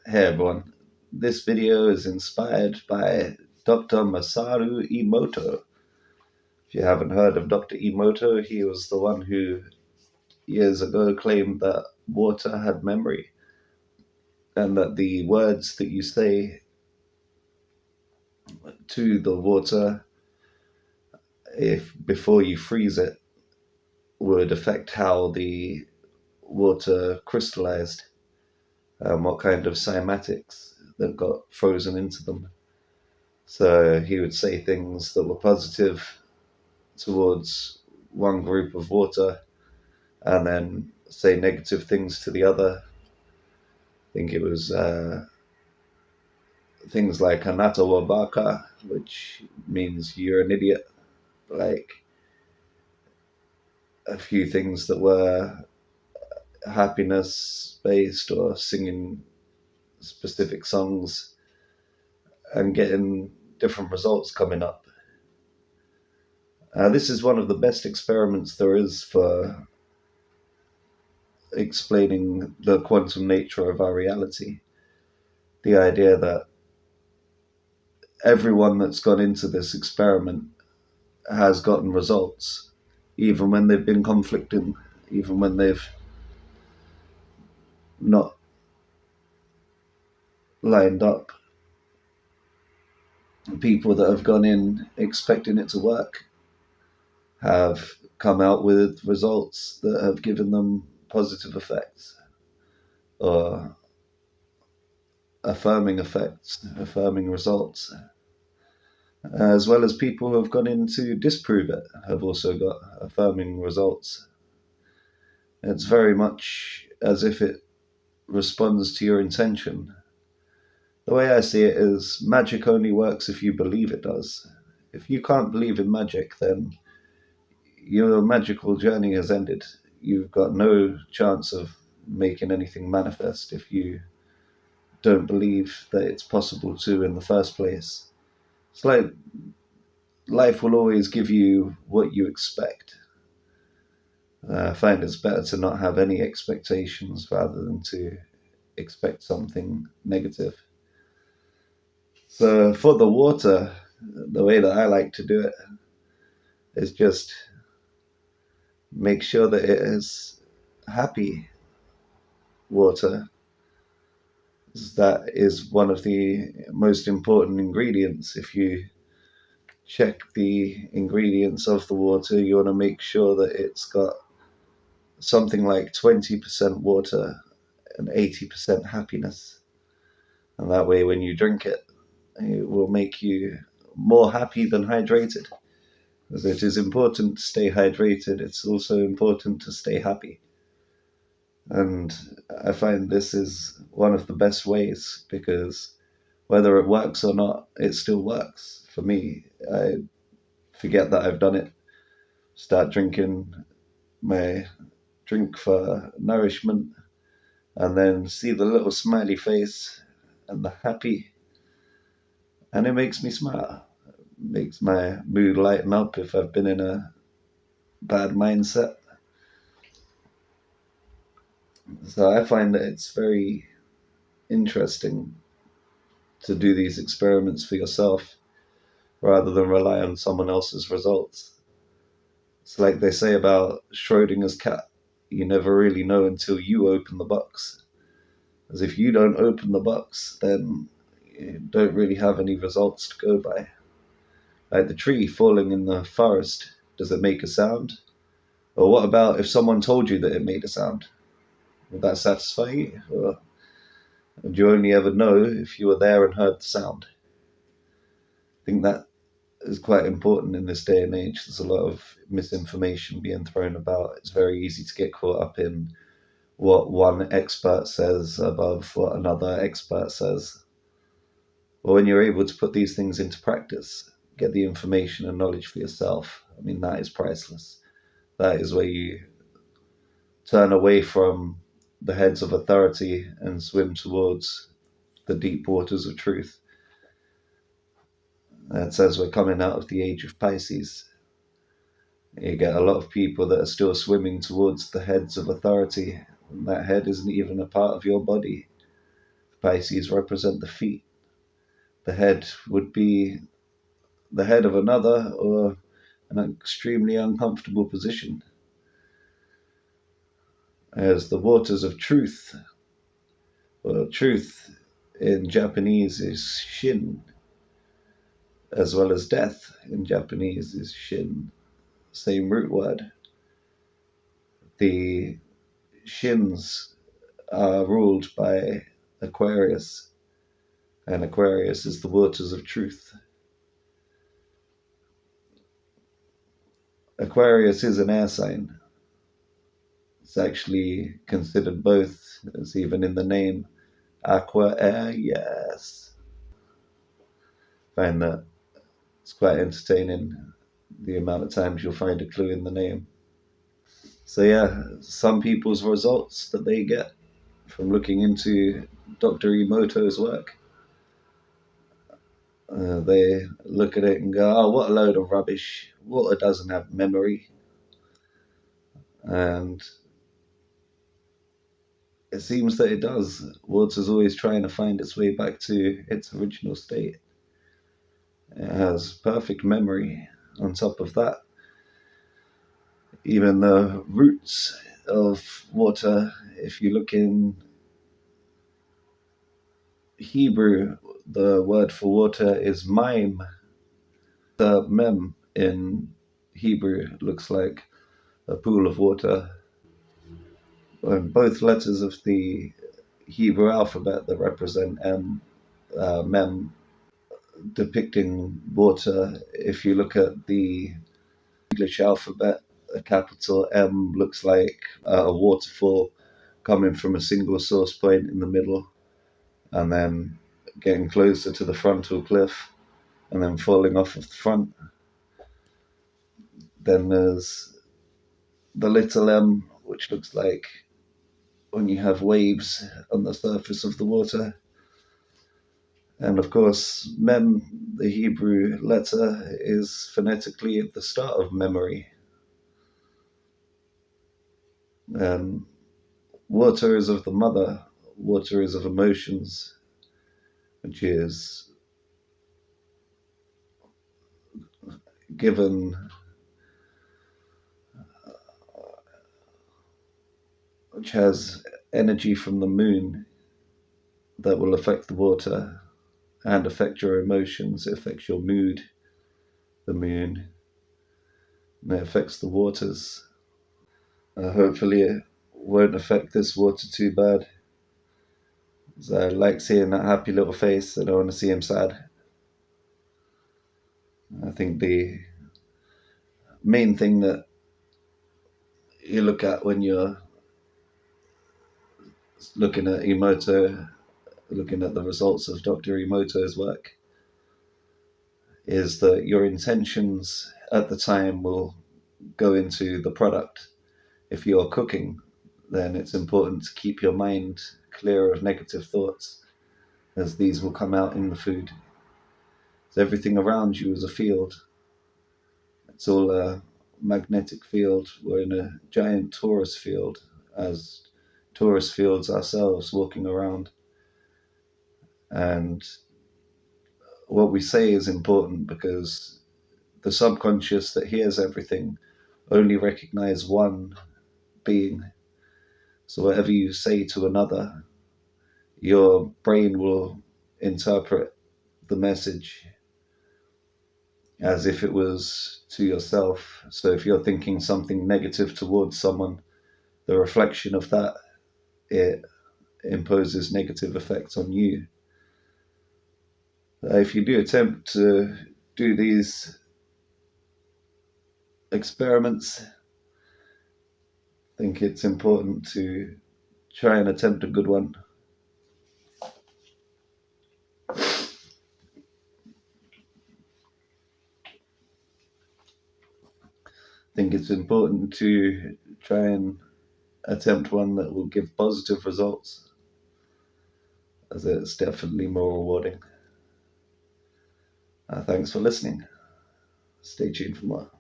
Hey everyone, this video is inspired by Dr. Masaru Emoto. If you haven't heard of Dr. Emoto, he was the one who years ago claimed that water had memory and that the words that you say to the water if before you freeze it would affect how the water crystallized and what kind of cymatics that got frozen into them. So he would say things that were positive towards one group of water and then say negative things to the other. I think it was things like Anata Wabaka, which means you're an idiot, like a few things that were happiness based or singing specific songs and getting different results coming up. This is one of the best experiments there is for explaining the quantum nature of our reality. The idea that everyone that's gone into this experiment has gotten results, even when they've been conflicting, even when they've not lined up. People that have gone in expecting it to work have come out with results that have given them positive effects or affirming effects, affirming results, as well as people who have gone in to disprove it have also got affirming results. It's very much as if it responds to your intention. The way I see it is magic only works if you believe it does. If you can't believe in magic, then your magical journey has ended. You've got no chance of making anything manifest if you don't believe that it's possible to in the first place. It's like life will always give you what you expect. I find it's better to not have any expectations rather than to expect something negative. So for the water, the way that I like to do it is just make sure that it is happy water. That is one of the most important ingredients. If you check the ingredients of the water, you want to make sure that it's got something like 20% water and 80% happiness. And that way, when you drink it, it will make you more happy than hydrated. As it is important to stay hydrated, it's also important to stay happy. And I find this is one of the best ways because whether it works or not, it still works. For me, I forget that I've done it, start drinking my drink for nourishment, and then see the little smiley face and the happy, and it makes me smile. It makes my mood lighten up if I've been in a bad mindset. So I find that it's very interesting to do these experiments for yourself rather than rely on someone else's results. It's like they say about Schrodinger's cat. You never really know until you open the box. As if you don't open the box, then you don't really have any results to go by. Like the tree falling in the forest, does it make a sound? Or what about if someone told you that it made a sound? Would that satisfy you? Or would you only ever know if you were there and heard the sound? I think that is quite important in this day and age. There's a lot of misinformation being thrown about. It's very easy to get caught up in what one expert says above what another expert says. But when you're able to put these things into practice, get the information and knowledge for yourself, I mean, that is priceless. That is where you turn away from the heads of authority and swim towards the deep waters of truth. It says we're coming out of the age of Pisces. You get a lot of people that are still swimming towards the heads of authority, and that head isn't even a part of your body. Pisces represent the feet. The head would be the head of another or an extremely uncomfortable position. As the waters of truth, well, truth in Japanese is shin, as well as death in Japanese is shin, same root word. The shins are ruled by Aquarius, and Aquarius is the waters of truth. Aquarius is an air sign. It's actually considered both, as even in the name, aqua, air, yes. Find that it's quite entertaining, the amount of times you'll find a clue in the name. So yeah, some people's results that they get from looking into Dr. Emoto's work, they look at it and go, oh, what a load of rubbish. Water doesn't have memory. And it seems that it does. Water's always trying to find its way back to its original state. It has perfect memory. On top of that, even the roots of water, if you look in Hebrew, the word for water is mime. The mem in Hebrew looks like a pool of water. And both letters of the Hebrew alphabet that represent mem, depicting water. If you look at the English alphabet, a capital M looks like a waterfall coming from a single source point in the middle, and then getting closer to the frontal cliff, and then falling off of the front. Then there's the little m, which looks like when you have waves on the surface of the water. And of course, mem, the Hebrew letter, is phonetically at the start of memory. Water is of the mother, water is of emotions, which is given, which has energy from the moon that will affect the water and affect your emotions. It affects your mood, the moon, and it affects the waters. Hopefully it won't affect this water too bad. So I like seeing that happy little face. I don't want to see him sad. I think the main thing that you look at when you're looking at Emoto, looking at the results of Dr. Emoto's work, is that your intentions at the time will go into the product. If you're cooking, then it's important to keep your mind clear of negative thoughts, as these will come out in the food. So everything around you is a field. It's all a magnetic field. We're in a giant torus field, as torus fields ourselves, walking around. And what we say is important, because the subconscious that hears everything only recognize one being. So whatever you say to another, your brain will interpret the message as if it was to yourself. So if you're thinking something negative towards someone, the reflection of that, it imposes negative effects on you. If you do attempt to do these experiments, I think it's important to try and attempt a good one. I think it's important to try and attempt one that will give positive results, as it's definitely more rewarding. Thanks for listening. Stay tuned for more.